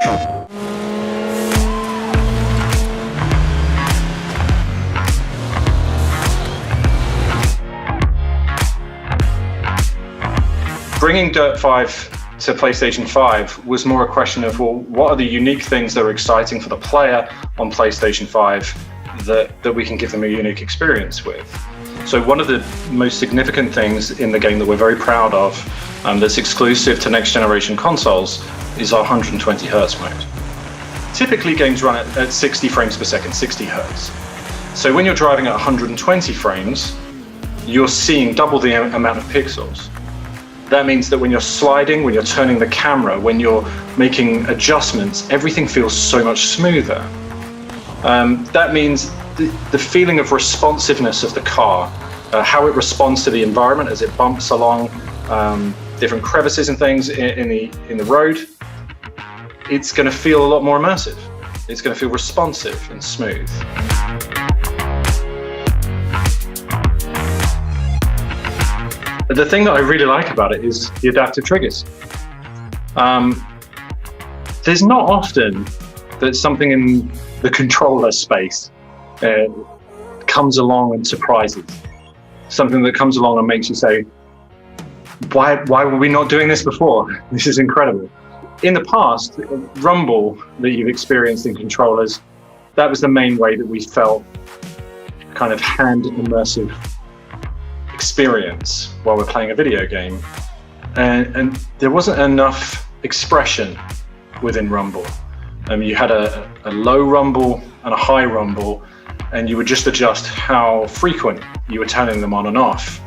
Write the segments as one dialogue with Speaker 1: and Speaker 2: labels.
Speaker 1: Bringing Dirt 5 to PlayStation 5 was more a question of, well, what are the unique things that are exciting for the player on PlayStation 5 that we can give them a unique experience with? So one of the most significant things in the game that we're very proud of, that's exclusive to next generation consoles, is our 120 Hertz mode. Typically games run at 60 frames per second, 60 Hertz. So when you're driving at 120 frames, you're seeing double the amount of pixels. That means that when you're sliding, when you're turning the camera, when you're making adjustments, everything feels so much smoother. That means the feeling of responsiveness of the car, how it responds to the environment as it bumps along different crevices and things in the road, it's going to feel a lot more immersive. It's going to feel responsive and smooth. The thing that I really like about it is the adaptive triggers. There's not often that something in the controller space comes along and surprises. Something that comes along and makes you say, why were we not doing this before? This is incredible. In the past, rumble that you've experienced in controllers, that was the main way that we felt kind of hand immersive experience while we're playing a video game, and there wasn't enough expression within rumble. You had a low rumble and a high rumble, and you would just adjust how frequent you were turning them on and off.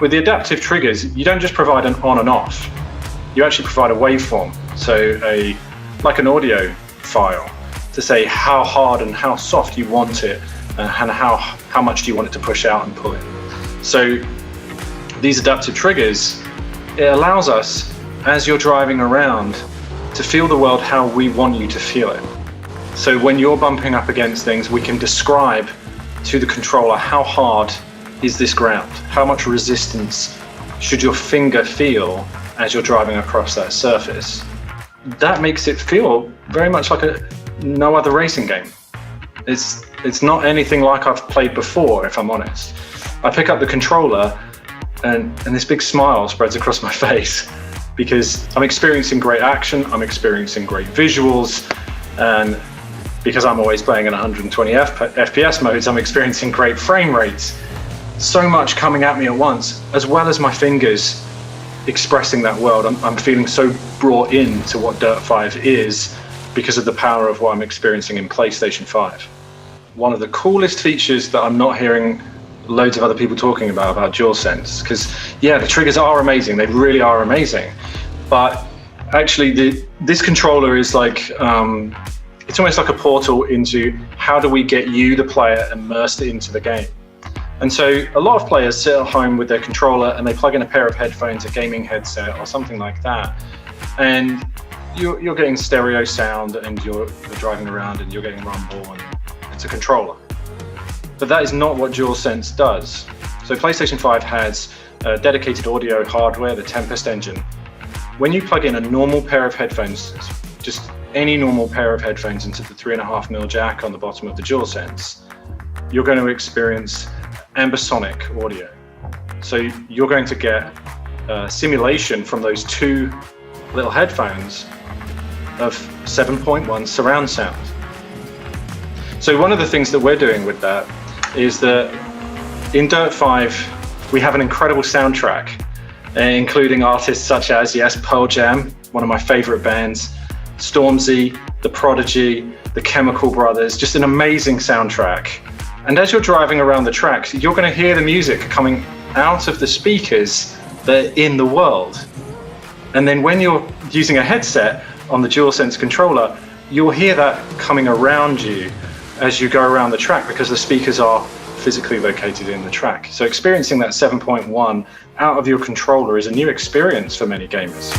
Speaker 1: With the adaptive triggers, you don't just provide an on and off, you actually provide a waveform, so like an audio file, to say how hard and how soft you want it, and how much do you want it to push out and pull in. So these adaptive triggers, it allows us, as you're driving around, to feel the world how we want you to feel it. So when you're bumping up against things, we can describe to the controller how hard is this ground? How much resistance should your finger feel as you're driving across that surface? That makes it feel very much like no other racing game. It's not anything like I've played before, if I'm honest. I pick up the controller and this big smile spreads across my face because I'm experiencing great action, I'm experiencing great visuals, and because I'm always playing in 120 FPS modes, I'm experiencing great frame rates. So much coming at me at once, as well as my fingers expressing that world. I'm feeling so brought in to what Dirt 5 is because of the power of what I'm experiencing in PlayStation 5. One of the coolest features that I'm not hearing loads of other people talking about DualSense, because yeah, the triggers are amazing, they really are amazing, but actually this controller is like, it's almost like a portal into how do we get you, the player, immersed into the game. And so a lot of players sit at home with their controller and they plug in a pair of headphones, a gaming headset or something like that, and you're getting stereo sound and you're driving around and you're getting rumble and it's a controller. But that is not what DualSense does. So PlayStation 5 has dedicated audio hardware, the Tempest engine. When you plug in a normal pair of headphones, just any normal pair of headphones into the 3.5mm jack on the bottom of the DualSense, you're going to experience ambisonic audio. So you're going to get simulation from those two little headphones of 7.1 surround sound. So one of the things that we're doing with that is that in Dirt 5, we have an incredible soundtrack, including artists such as, yes, Pearl Jam, one of my favorite bands, Stormzy, The Prodigy, The Chemical Brothers, just an amazing soundtrack. And as you're driving around the tracks, you're going to hear the music coming out of the speakers that are in the world. And then when you're using a headset on the DualSense controller, you'll hear that coming around you as you go around the track because the speakers are physically located in the track. So experiencing that 7.1 out of your controller is a new experience for many gamers.